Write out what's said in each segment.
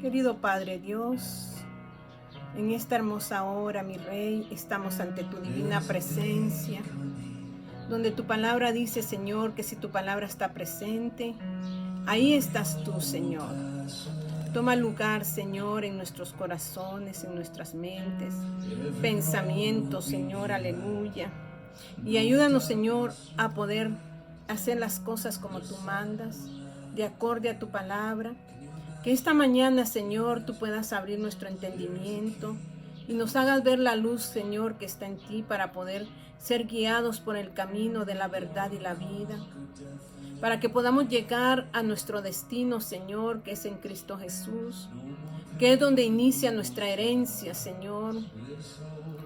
Querido Padre Dios, en esta hermosa hora, mi Rey, estamos ante tu divina presencia, donde tu palabra dice, Señor, que si tu palabra está presente, ahí estás tú, Señor. Toma lugar, Señor, en nuestros corazones, en nuestras mentes, pensamientos, Señor, aleluya. Y ayúdanos, Señor, a poder hacer las cosas como tú mandas, de acorde a tu palabra. Que esta mañana, Señor, tú puedas abrir nuestro entendimiento y nos hagas ver la luz, Señor, que está en ti para poder ser guiados por el camino de la verdad y la vida. Para que podamos llegar a nuestro destino, Señor, que es en Cristo Jesús, que es donde inicia nuestra herencia, Señor.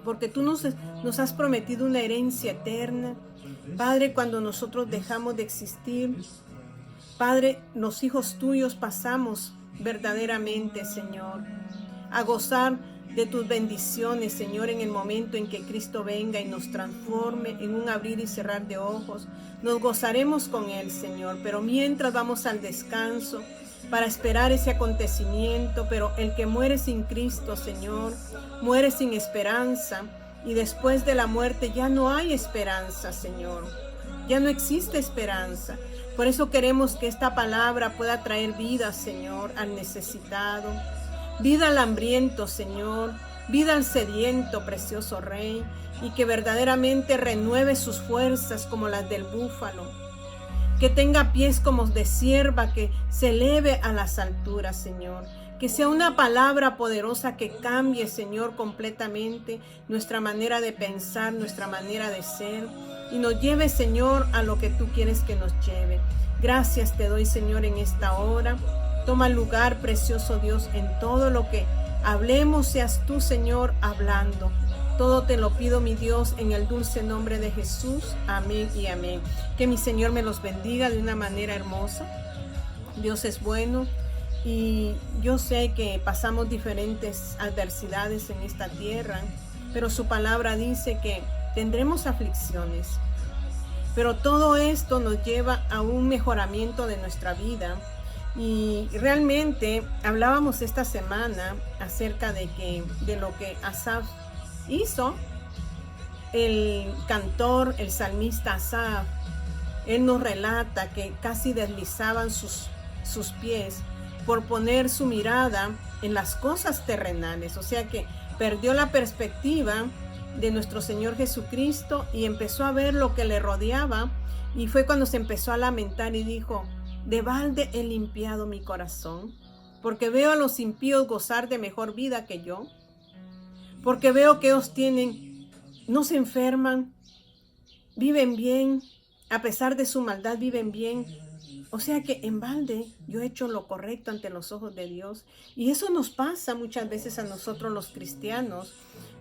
Porque tú nos has prometido una herencia eterna. Padre, cuando nosotros dejamos de existir, Padre, los hijos tuyos pasamos verdaderamente, Señor, a gozar de tus bendiciones, Señor, en el momento en que Cristo venga y nos transforme en un abrir y cerrar de ojos. Nos gozaremos con Él, Señor, pero mientras vamos al descanso para esperar ese acontecimiento, pero el que muere sin Cristo, Señor, muere sin esperanza, y después de la muerte ya no hay esperanza, Señor, ya no existe esperanza. Por eso queremos que esta palabra pueda traer vida, Señor, al necesitado, vida al hambriento, Señor, vida al sediento, precioso Rey, y que verdaderamente renueve sus fuerzas como las del búfalo, que tenga pies como de cierva, que se eleve a las alturas, Señor. Que sea una palabra poderosa que cambie, Señor, completamente nuestra manera de pensar, nuestra manera de ser, y nos lleve, Señor, a lo que tú quieres que nos lleve. Gracias te doy, Señor, en esta hora. Toma lugar, precioso Dios, en todo lo que hablemos, seas tú, Señor, hablando. Todo te lo pido, mi Dios, en el dulce nombre de Jesús. Amén y amén. Que mi Señor me los bendiga de una manera hermosa. Dios es bueno. Y yo sé que pasamos diferentes adversidades en esta tierra, pero su palabra dice que tendremos aflicciones. Pero todo esto nos lleva a un mejoramiento de nuestra vida. Y realmente hablábamos esta semana acerca de lo que Asaf hizo. El cantor, el salmista Asaf, él nos relata que casi deslizaban sus pies por poner su mirada en las cosas terrenales. O sea que perdió la perspectiva de nuestro Señor Jesucristo y empezó a ver lo que le rodeaba, y fue cuando se empezó a lamentar y dijo: de balde he limpiado mi corazón, porque veo a los impíos gozar de mejor vida que yo, porque veo que ellos no se enferman, viven bien, a pesar de su maldad viven bien. O sea que en balde yo he hecho lo correcto ante los ojos de Dios. Y eso nos pasa muchas veces a nosotros los cristianos,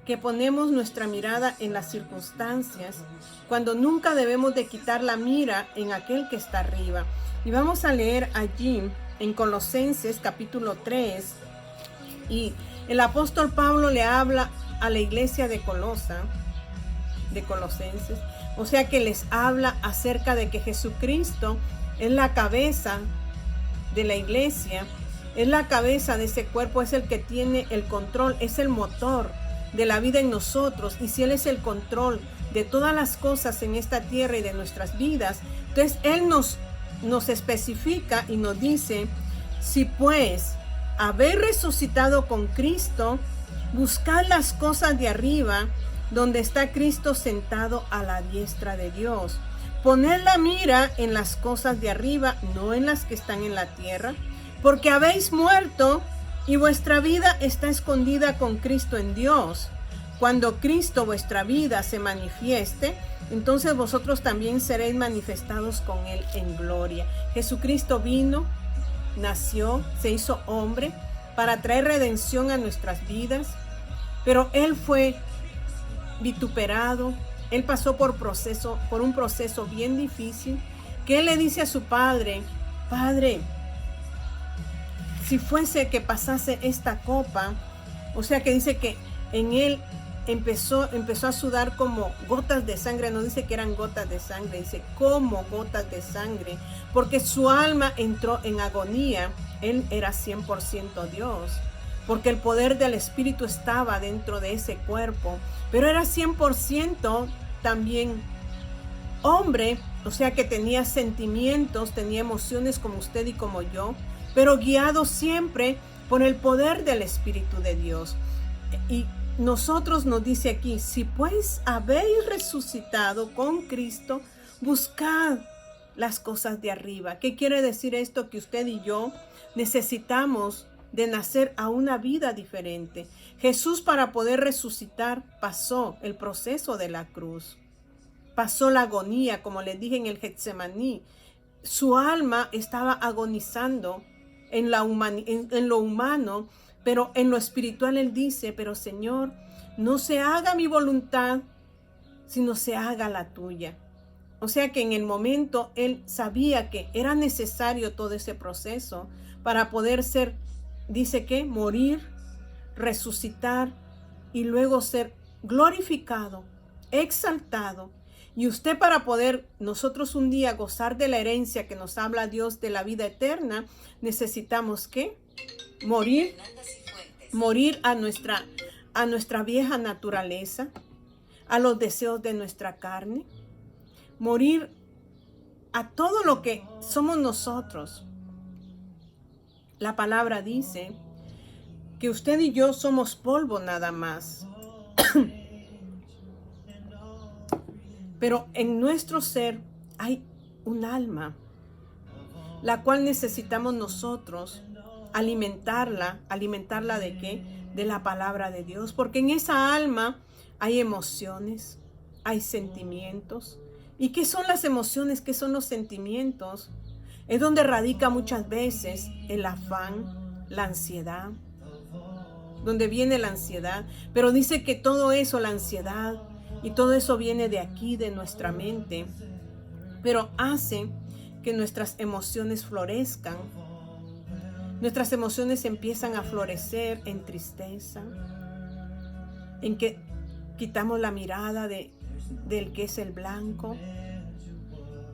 que ponemos nuestra mirada en las circunstancias, cuando nunca debemos de quitar la mira en aquel que está arriba. Y vamos a leer allí en Colosenses capítulo 3. Y el apóstol Pablo le habla a la iglesia de Colosenses. O sea que les habla acerca de que Jesucristo es la cabeza de la iglesia, es la cabeza de ese cuerpo, es el que tiene el control, es el motor de la vida en nosotros. Y si Él es el control de todas las cosas en esta tierra y de nuestras vidas, entonces Él nos especifica y nos dice: si pues habéis resucitado con Cristo, buscad las cosas de arriba, donde está Cristo sentado a la diestra de Dios. Poned la mira en las cosas de arriba, no en las que están en la tierra, porque habéis muerto y vuestra vida está escondida con Cristo en Dios. Cuando Cristo, vuestra vida, se manifieste, entonces vosotros también seréis manifestados con Él en gloria. Jesucristo vino, nació, se hizo hombre para traer redención a nuestras vidas, pero Él fue vituperado. Él pasó por un proceso bien difícil, que Él le dice a su Padre: Padre, si fuese que pasase esta copa, o sea que dice que en Él empezó a sudar como gotas de sangre. No dice que eran gotas de sangre, dice como gotas de sangre, porque su alma entró en agonía. Él era 100% Dios, porque el poder del Espíritu estaba dentro de ese cuerpo, pero era 100% también hombre, o sea que tenía sentimientos, tenía emociones como usted y como yo, pero guiado siempre por el poder del Espíritu de Dios. Y nosotros nos dice aquí, si pues habéis resucitado con Cristo, buscad las cosas de arriba. ¿Qué quiere decir esto? Que usted y yo necesitamos de nacer a una vida diferente. Jesús, para poder resucitar, pasó el proceso de la cruz. Pasó la agonía, como les dije en el Getsemaní. Su alma estaba agonizando en lo humano, pero en lo espiritual él dice, pero Señor, no se haga mi voluntad, sino se haga la tuya. O sea que en el momento él sabía que era necesario todo ese proceso para poder ser, dice que, morir, resucitar y luego ser glorificado, exaltado. Y usted, para poder nosotros un día gozar de la herencia que nos habla Dios de la vida eterna, necesitamos ¿qué? Morir a nuestra vieja naturaleza, a los deseos de nuestra carne, morir a todo lo que somos nosotros. La palabra dice que usted y yo somos polvo nada más. Pero en nuestro ser hay un alma, la cual necesitamos nosotros alimentarla. ¿Alimentarla de qué? De la palabra de Dios. Porque en esa alma hay emociones, hay sentimientos. ¿Y qué son las emociones? ¿Qué son los sentimientos? Es donde radica muchas veces el afán, la ansiedad. Donde viene la ansiedad. Pero dice que todo eso, la ansiedad, y todo eso viene de aquí, de nuestra mente, pero hace que nuestras emociones florezcan. Nuestras emociones empiezan a florecer en tristeza, en que quitamos la mirada del que es el blanco,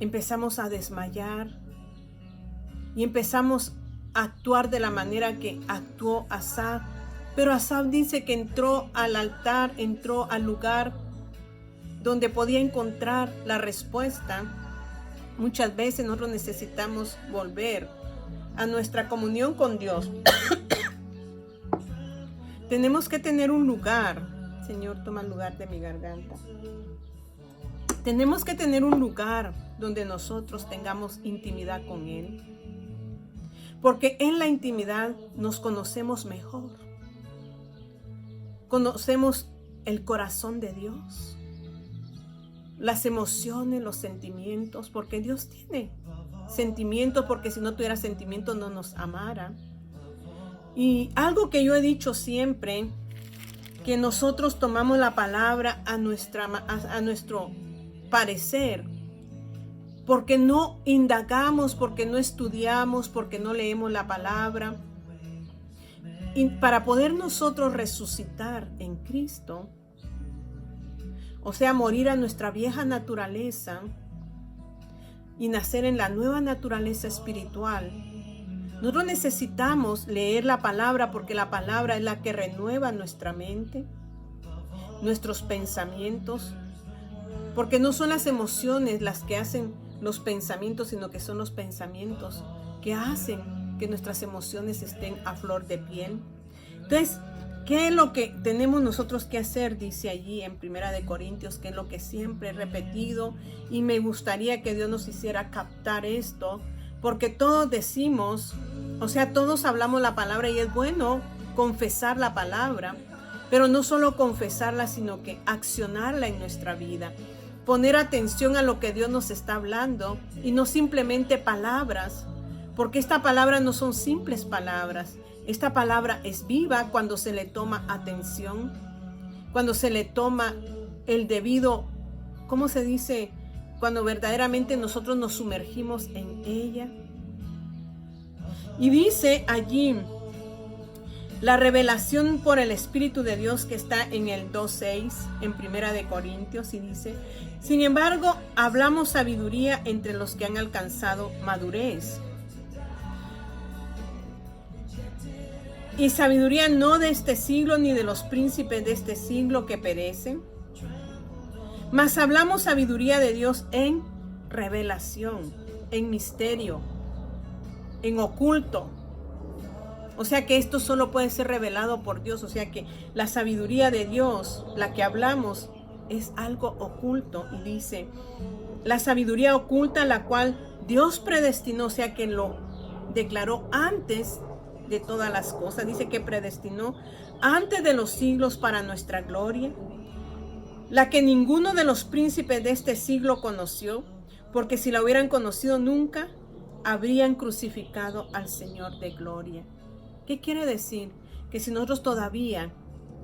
empezamos a desmayar y empezamos a actuar de la manera que actuó Asaf. Pero Asaf dice que entró al altar, entró al lugar donde podía encontrar la respuesta. Muchas veces nosotros necesitamos volver a nuestra comunión con Dios. Tenemos que tener un lugar. Señor, toma el lugar de mi garganta. Tenemos que tener un lugar donde nosotros tengamos intimidad con Él. Porque en la intimidad nos conocemos mejor. Conocemos el corazón de Dios, las emociones, los sentimientos, porque Dios tiene sentimientos, porque si no tuviera sentimientos no nos amara. Y algo que yo he dicho siempre, que nosotros tomamos la palabra a nuestro parecer, porque no indagamos, porque no estudiamos, porque no leemos la palabra. Y para poder nosotros resucitar en Cristo, o sea, morir a nuestra vieja naturaleza y nacer en la nueva naturaleza espiritual, nosotros necesitamos leer la palabra, porque la palabra es la que renueva nuestra mente, nuestros pensamientos, porque no son las emociones las que hacen los pensamientos, sino que son los pensamientos que hacen que nuestras emociones estén a flor de piel. Entonces, ¿qué es lo que tenemos nosotros que hacer? Dice allí en 1 Corintios, que es lo que siempre he repetido, y me gustaría que Dios nos hiciera captar esto, porque todos decimos, o sea, todos hablamos la palabra y es bueno confesar la palabra, pero no solo confesarla, sino que accionarla en nuestra vida, poner atención a lo que Dios nos está hablando y no simplemente palabras, porque esta palabra no son simples palabras. Esta palabra es viva cuando se le toma atención, cuando se le toma el debido, ¿cómo se dice? Cuando verdaderamente nosotros nos sumergimos en ella. Y dice allí La revelación por el Espíritu de Dios que está en el 2:6, en Primera de Corintios, y dice: sin embargo, hablamos sabiduría entre los que han alcanzado madurez. Y sabiduría no de este siglo ni de los príncipes de este siglo que perecen, mas hablamos sabiduría de Dios en revelación, en misterio, en oculto. O sea que esto solo puede ser revelado por Dios. O sea que la sabiduría de Dios, la que hablamos, es algo oculto. Y dice, la sabiduría oculta, la cual Dios predestinó, o sea que lo declaró antes de todas las cosas. Dice que predestinó antes de los siglos para nuestra gloria, la que ninguno de los príncipes de este siglo conoció, porque si la hubieran conocido nunca, habrían crucificado al Señor de gloria. ¿Qué quiere decir? Que si nosotros todavía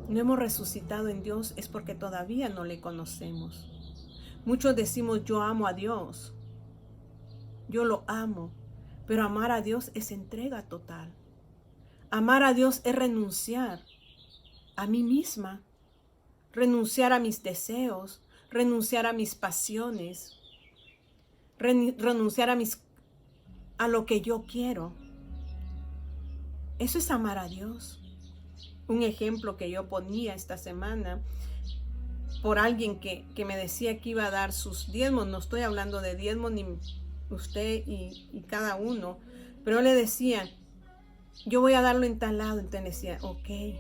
no hemos resucitado en Dios, es porque todavía no le conocemos. Muchos decimos, yo amo a Dios, yo lo amo, pero amar a Dios es entrega total. Amar a Dios es renunciar a mí misma, renunciar a mis deseos, renunciar a mis pasiones, renunciar a lo que yo quiero. Eso es amar a Dios. Un ejemplo que yo ponía esta semana por alguien que me decía que iba a dar sus diezmos. No estoy hablando de diezmos ni usted y cada uno, pero le decía, yo voy a darlo en tal lado. Entonces decía, ok.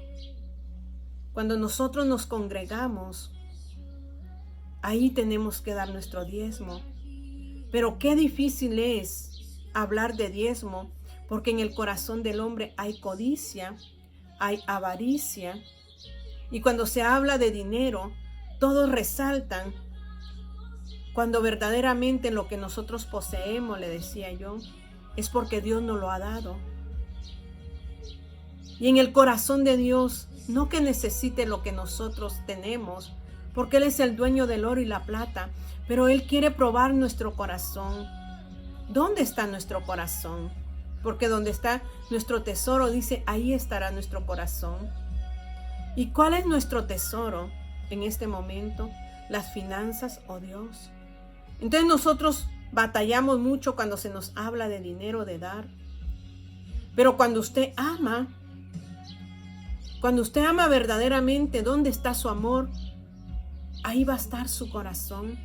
Cuando nosotros nos congregamos, ahí tenemos que dar nuestro diezmo. Pero qué difícil es hablar de diezmo, porque en el corazón del hombre hay codicia, hay avaricia. Y cuando se habla de dinero, todos resaltan cuando verdaderamente lo que nosotros poseemos, le decía yo, es porque Dios nos lo ha dado. Y en el corazón de Dios, no que necesite lo que nosotros tenemos, porque Él es el dueño del oro y la plata, pero Él quiere probar nuestro corazón. ¿Dónde está nuestro corazón? Porque donde está nuestro tesoro, dice, ahí estará nuestro corazón. ¿Y cuál es nuestro tesoro en este momento? ¿Las finanzas o Dios? Entonces nosotros batallamos mucho cuando se nos habla de dinero, de dar. Pero cuando usted ama verdaderamente, ¿dónde está su amor? Ahí va a estar su corazón.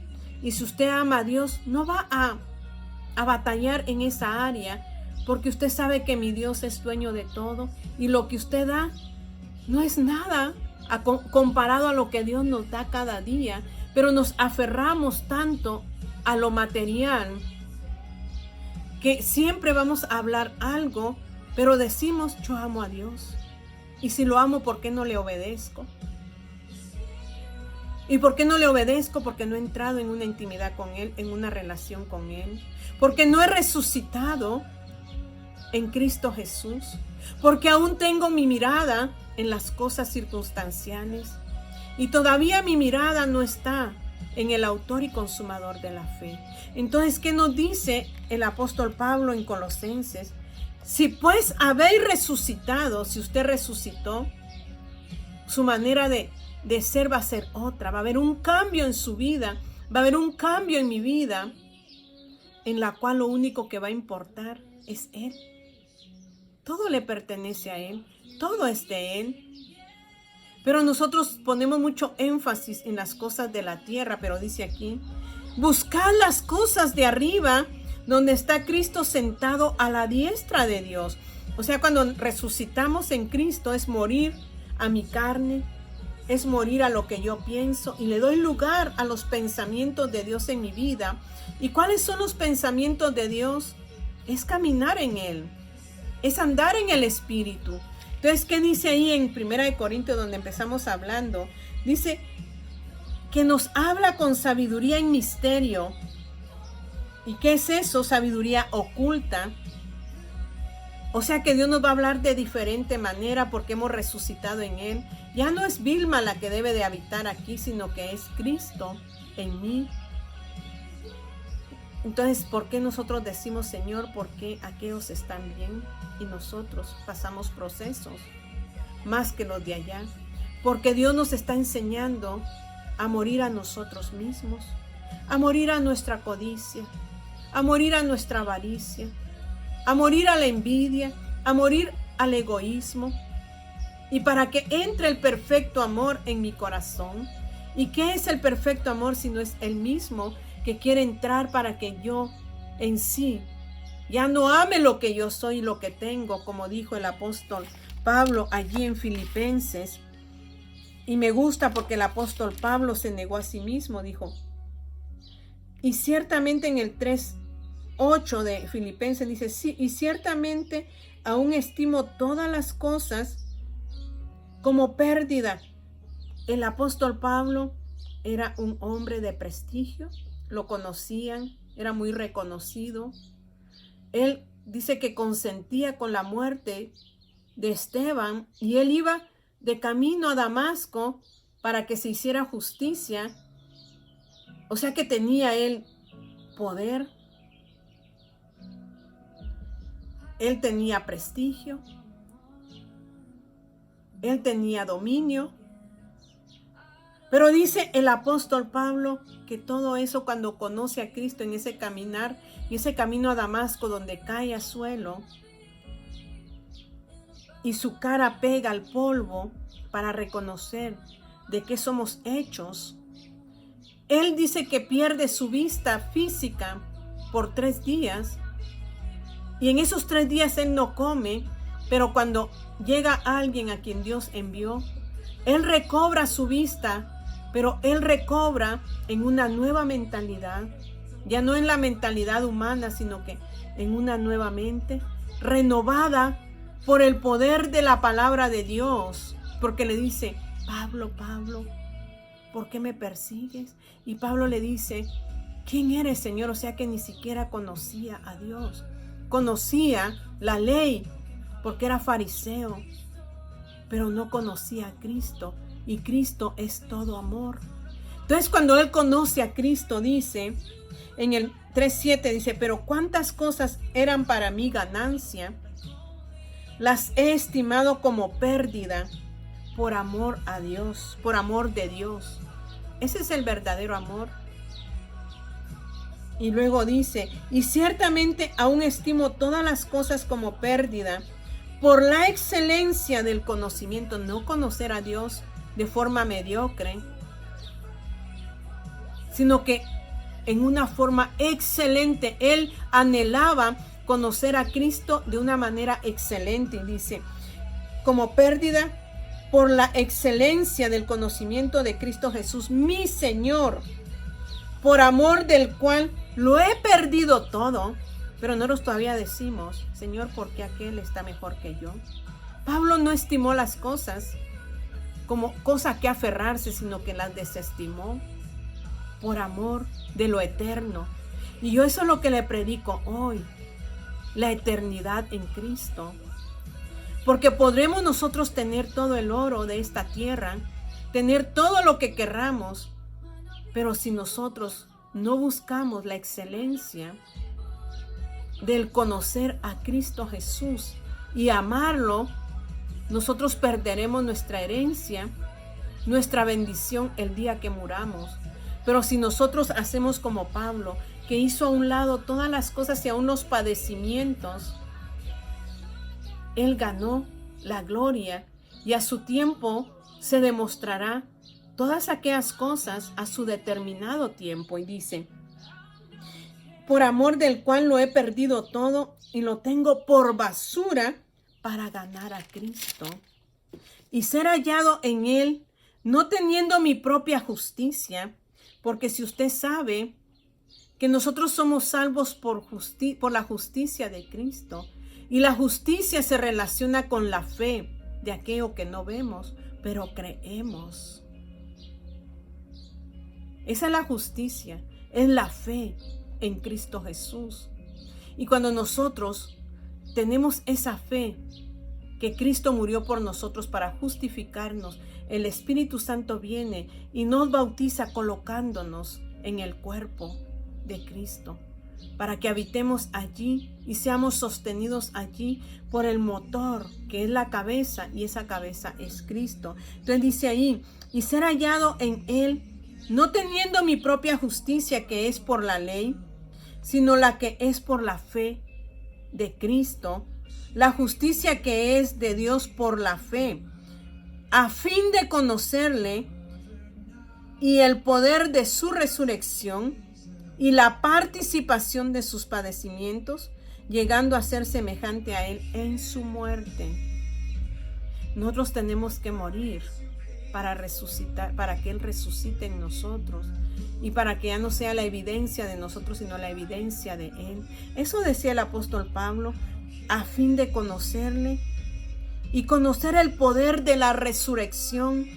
Y si usted ama a Dios, no va a batallar en esa área, porque usted sabe que mi Dios es dueño de todo y lo que usted da no es nada comparado a lo que Dios nos da cada día, pero nos aferramos tanto a lo material que siempre vamos a hablar algo, pero decimos, yo amo a Dios. Y si lo amo, ¿por qué no le obedezco? ¿Y por qué no le obedezco? Porque no he entrado en una intimidad con Él, en una relación con Él. Porque no he resucitado en Cristo Jesús. Porque aún tengo mi mirada en las cosas circunstanciales. Y todavía mi mirada no está en el autor y consumador de la fe. Entonces, ¿qué nos dice el apóstol Pablo en Colosenses? Si pues habéis resucitado, si usted resucitó, su manera de ser va a ser otra. Va a haber un cambio en su vida, va a haber un cambio en mi vida, en la cual lo único que va a importar es Él. Todo le pertenece a Él, todo es de Él. Pero nosotros ponemos mucho énfasis en las cosas de la tierra, pero dice aquí, buscad las cosas de arriba, donde está Cristo sentado a la diestra de Dios. O sea, cuando resucitamos en Cristo es morir a mi carne, es morir a lo que yo pienso y le doy lugar a los pensamientos de Dios en mi vida. ¿Y cuáles son los pensamientos de Dios? Es caminar en Él, es andar en el Espíritu. Entonces, ¿qué dice ahí en 1 Corintios, donde empezamos hablando? Dice que nos habla con sabiduría en misterio. ¿Y qué es eso? Sabiduría oculta. O sea que Dios nos va a hablar de diferente manera porque hemos resucitado en Él. Ya no es Vilma la que debe de habitar aquí, sino que es Cristo en mí. Entonces, ¿por qué nosotros decimos, Señor, por qué aquellos están bien y nosotros pasamos procesos? más que los de allá. Porque Dios nos está enseñando a morir a nosotros mismos, a morir a nuestra codicia, a morir a nuestra avaricia, a morir a la envidia, a morir al egoísmo. Y para que entre el perfecto amor en mi corazón. ¿Y qué es el perfecto amor si no es el mismo que quiere entrar para que yo en sí ya no ame lo que yo soy y lo que tengo, como dijo el apóstol Pablo allí en Filipenses? Y me gusta porque el apóstol Pablo se negó a sí mismo, dijo. Y ciertamente en el 3:8 de Filipenses dice, sí, y ciertamente aún estimo todas las cosas como pérdida. El apóstol Pablo era un hombre de prestigio, lo conocían, era muy reconocido. Él dice que consentía con la muerte de Esteban y él iba de camino a Damasco para que se hiciera justicia. O sea que tenía él poder, él tenía prestigio, él tenía dominio. Pero dice el apóstol Pablo que todo eso, cuando conoce a Cristo en ese caminar, y ese camino a Damasco donde cae a suelo y su cara pega al polvo para reconocer de qué somos hechos, él dice que pierde su vista física por 3 días, y en esos 3 días él no come, pero cuando llega alguien a quien Dios envió, él recobra su vista. Pero él recobra en una nueva mentalidad, ya no en la mentalidad humana, sino que en una nueva mente, renovada por el poder de la palabra de Dios. Porque le dice, Pablo, Pablo, ¿por qué me persigues? Y Pablo le dice, ¿quién eres, Señor? O sea que ni siquiera conocía a Dios. Conocía la ley, porque era fariseo, pero no conocía a Cristo. Y Cristo es todo amor. Entonces cuando él conoce a Cristo, dice, en el 3:7 dice, pero cuántas cosas eran para mí ganancia, las he estimado como pérdida por amor a Dios, por amor de Dios. Ese es el verdadero amor. Y luego dice, y ciertamente aún estimo todas las cosas como pérdida por la excelencia del conocimiento. No conocer a Dios de forma mediocre, sino que en una forma excelente. Él anhelaba conocer a Cristo de una manera excelente. Y dice, como pérdida por la excelencia del conocimiento de Cristo Jesús, mi Señor, por amor del cual lo he perdido todo. Pero nosotros todavía decimos, Señor, ¿por qué aquel está mejor que yo? Pablo no estimó las cosas como cosa que aferrarse, sino que las desestimó por amor de lo eterno. Y yo eso es lo que le predico hoy, la eternidad en Cristo. Porque podremos nosotros tener todo el oro de esta tierra, tener todo lo que querramos, pero si nosotros no buscamos la excelencia del conocer a Cristo Jesús y amarlo, nosotros perderemos nuestra herencia, nuestra bendición el día que muramos. Pero si nosotros hacemos como Pablo, que hizo a un lado todas las cosas y aún los padecimientos, él ganó la gloria y a su tiempo se demostrará todas aquellas cosas a su determinado tiempo. Y dice, por amor del cual lo he perdido todo y lo tengo por basura para ganar a Cristo y ser hallado en él, no teniendo mi propia justicia, porque si usted sabe que nosotros somos salvos por la justicia de Cristo, y la justicia se relaciona con la fe de aquello que no vemos, pero creemos. Esa es la justicia, es la fe en Cristo Jesús. Y cuando nosotros tenemos esa fe que Cristo murió por nosotros para justificarnos, el Espíritu Santo viene y nos bautiza colocándonos en el cuerpo de Cristo. para que habitemos allí y seamos sostenidos allí por el motor, que es la cabeza, y esa cabeza es Cristo. Entonces dice ahí, y ser hallado en Él, no teniendo mi propia justicia que es por la ley, sino la que es por la fe de Cristo, la justicia que es de Dios por la fe, a fin de conocerle y el poder de su resurrección y la participación de sus padecimientos, llegando a ser semejante a Él en su muerte. Nosotros tenemos que morir para resucitar, para que Él resucite en nosotros y para que ya no sea la evidencia de nosotros, sino la evidencia de Él. Eso decía el apóstol Pablo, a fin de conocerle y conocer el poder de la resurrección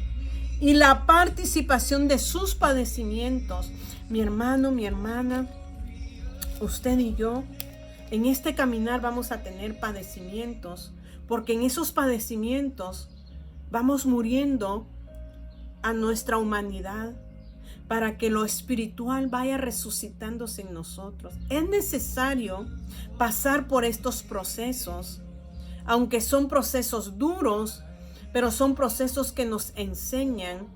y la participación de sus padecimientos. Mi hermano, mi hermana, usted y yo, en este caminar vamos a tener padecimientos, porque en esos padecimientos vamos muriendo a nuestra humanidad para que lo espiritual vaya resucitándose en nosotros. Es necesario pasar por estos procesos, aunque son procesos duros, pero son procesos que nos enseñan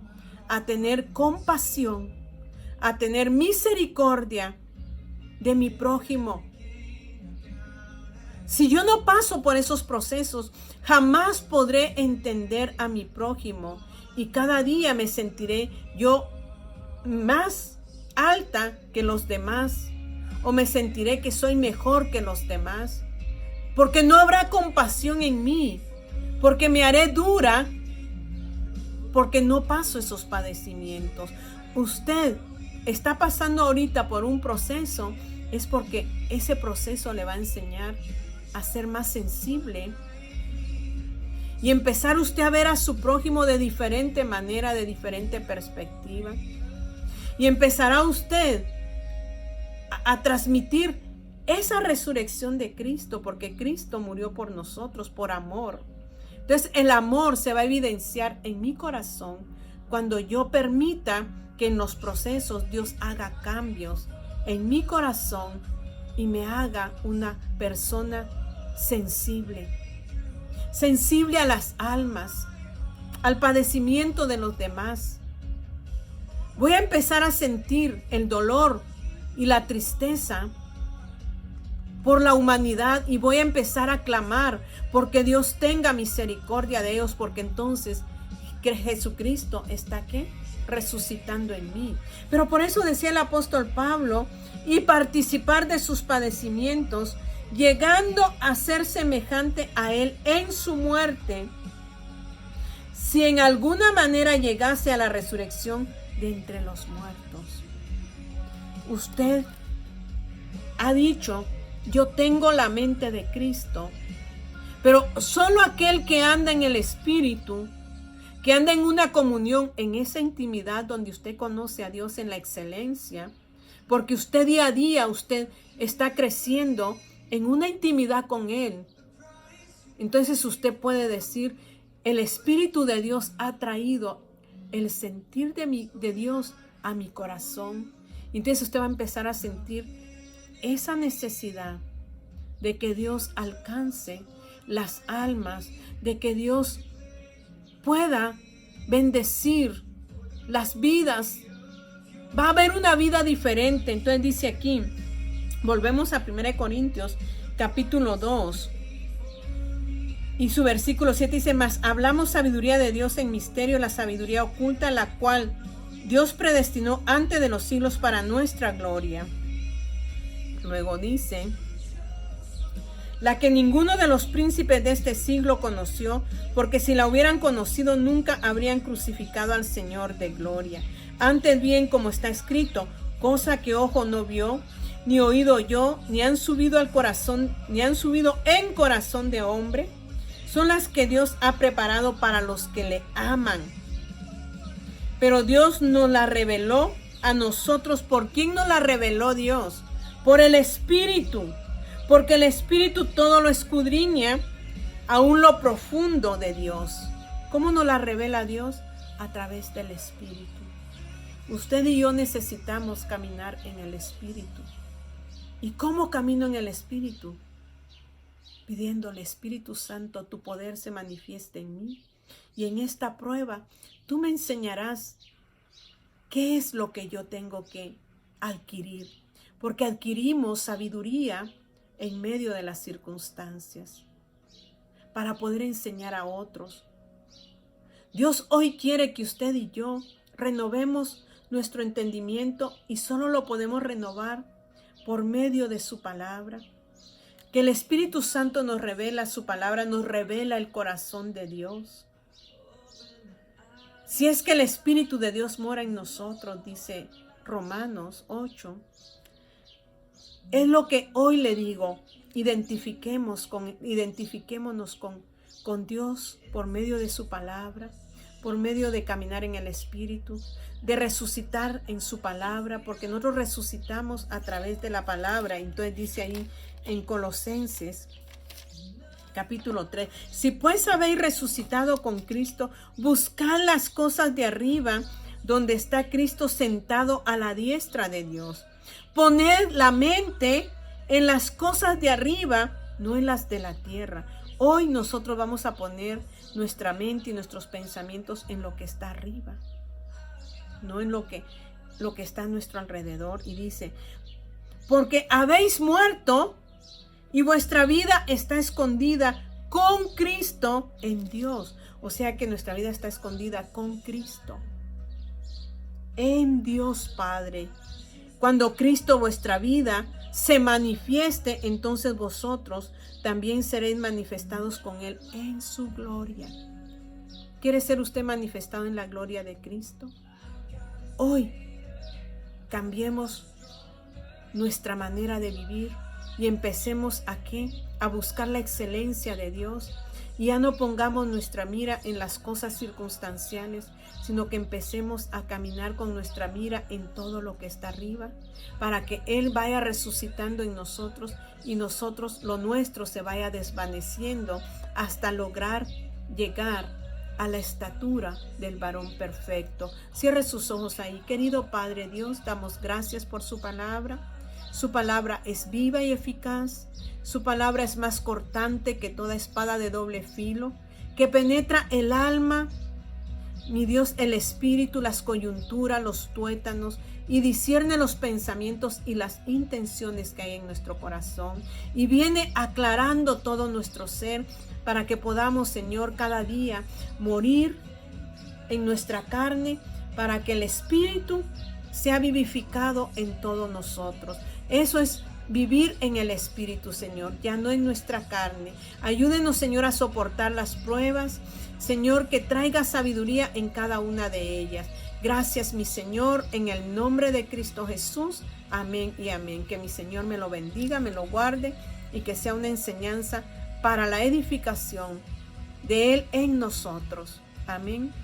a tener compasión, a tener misericordia de mi prójimo. Si yo no paso por esos procesos, jamás podré entender a mi prójimo y cada día me sentiré yo más alta que los demás o me sentiré que soy mejor que los demás, porque no habrá compasión en mí, porque me haré dura, porque no paso esos padecimientos. Usted está pasando ahorita por un proceso, es porque ese proceso le va a enseñar a ser más sensible y empezar usted a ver a su prójimo de diferente manera, de diferente perspectiva. Y empezará usted a transmitir esa resurrección de Cristo, porque Cristo murió por nosotros, por amor. Entonces el amor se va a evidenciar en mi corazón cuando yo permita que en los procesos Dios haga cambios en mi corazón y me haga una persona sensible a las almas, al padecimiento de los demás. Voy a empezar a sentir el dolor y la tristeza por la humanidad y voy a empezar a clamar porque Dios tenga misericordia de ellos, porque entonces que Jesucristo está ¿qué? Resucitando en mí. Pero por eso decía el apóstol Pablo, y participar de sus padecimientos, llegando a ser semejante a Él en su muerte, si en alguna manera llegase a la resurrección de entre los muertos. Usted ha dicho, yo tengo la mente de Cristo, pero solo aquel que anda en el Espíritu, que anda en una comunión, en esa intimidad donde usted conoce a Dios en la excelencia, porque usted día a día, usted está creciendo en una intimidad con Él. Entonces usted puede decir, el Espíritu de Dios ha traído el sentir de Dios a mi corazón. Entonces usted va a empezar a sentir esa necesidad de que Dios alcance las almas, de que Dios pueda bendecir las vidas. Va a haber una vida diferente. Entonces dice aquí, volvemos a 1 Corintios capítulo 2 y su versículo 7 dice, mas hablamos sabiduría de Dios en misterio, la sabiduría oculta, la cual Dios predestinó antes de los siglos para nuestra gloria. Luego dice, la que ninguno de los príncipes de este siglo conoció, porque si la hubieran conocido nunca habrían crucificado al Señor de gloria. Antes bien, como está escrito, cosa que ojo no vio, ni oído oyó, ni han subido al corazón, ni han subido en corazón de hombre, son las que Dios ha preparado para los que le aman. Pero Dios nos la reveló a nosotros. ¿Por quién nos la reveló Dios? Por el Espíritu. Porque el Espíritu todo lo escudriña, aún lo profundo de Dios. ¿Cómo nos la revela Dios? A través del Espíritu. Usted y yo necesitamos caminar en el Espíritu. ¿Y cómo camino en el Espíritu? Pidiéndole, Espíritu Santo, tu poder se manifieste en mí. Y en esta prueba, tú me enseñarás qué es lo que yo tengo que adquirir. Porque adquirimos sabiduría en medio de las circunstancias para poder enseñar a otros. Dios hoy quiere que usted y yo renovemos nuestro entendimiento y solo lo podemos renovar por medio de su palabra. Que el Espíritu Santo nos revela su palabra, nos revela el corazón de Dios. Si es que el Espíritu de Dios mora en nosotros, dice Romanos 8, es lo que hoy le digo, identifiquémonos con Dios por medio de su palabra, por medio de caminar en el Espíritu, de resucitar en su palabra, porque nosotros resucitamos a través de la palabra. Entonces dice ahí en Colosenses capítulo 3, si pues habéis resucitado con Cristo, buscad las cosas de arriba, donde está Cristo sentado a la diestra de Dios. Poned la mente en las cosas de arriba, no en las de la tierra. Hoy nosotros vamos a poner nuestra mente y nuestros pensamientos en lo que está arriba, no en lo que está a nuestro alrededor. Y dice, porque habéis muerto y vuestra vida está escondida con Cristo en Dios. O sea que nuestra vida está escondida con Cristo en Dios Padre. Cuando Cristo, vuestra vida, se manifieste, entonces vosotros también seréis manifestados con Él en su gloria. ¿Quiere ser usted manifestado en la gloria de Cristo? Hoy cambiemos nuestra manera de vivir y empecemos ¿a qué? A buscar la excelencia de Dios. Y ya no pongamos nuestra mira en las cosas circunstanciales, sino que empecemos a caminar con nuestra mira en todo lo que está arriba, para que Él vaya resucitando en nosotros y nosotros, lo nuestro, se vaya desvaneciendo hasta lograr llegar a la estatura del varón perfecto. Cierre sus ojos ahí. Querido Padre Dios, damos gracias por su palabra. Su palabra es viva y eficaz. Su palabra es más cortante que toda espada de doble filo, que penetra el alma, mi Dios, el espíritu, las coyunturas, los tuétanos, y discierne los pensamientos y las intenciones que hay en nuestro corazón. Y viene aclarando todo nuestro ser para que podamos, Señor, cada día morir en nuestra carne, para que el espíritu sea vivificado en todos nosotros. Eso es vivir en el Espíritu, Señor, ya no en nuestra carne. Ayúdenos, Señor, a soportar las pruebas. Señor, que traiga sabiduría en cada una de ellas. Gracias, mi Señor, en el nombre de Cristo Jesús. Amén y amén. Que mi Señor me lo bendiga, me lo guarde y que sea una enseñanza para la edificación de Él en nosotros. Amén.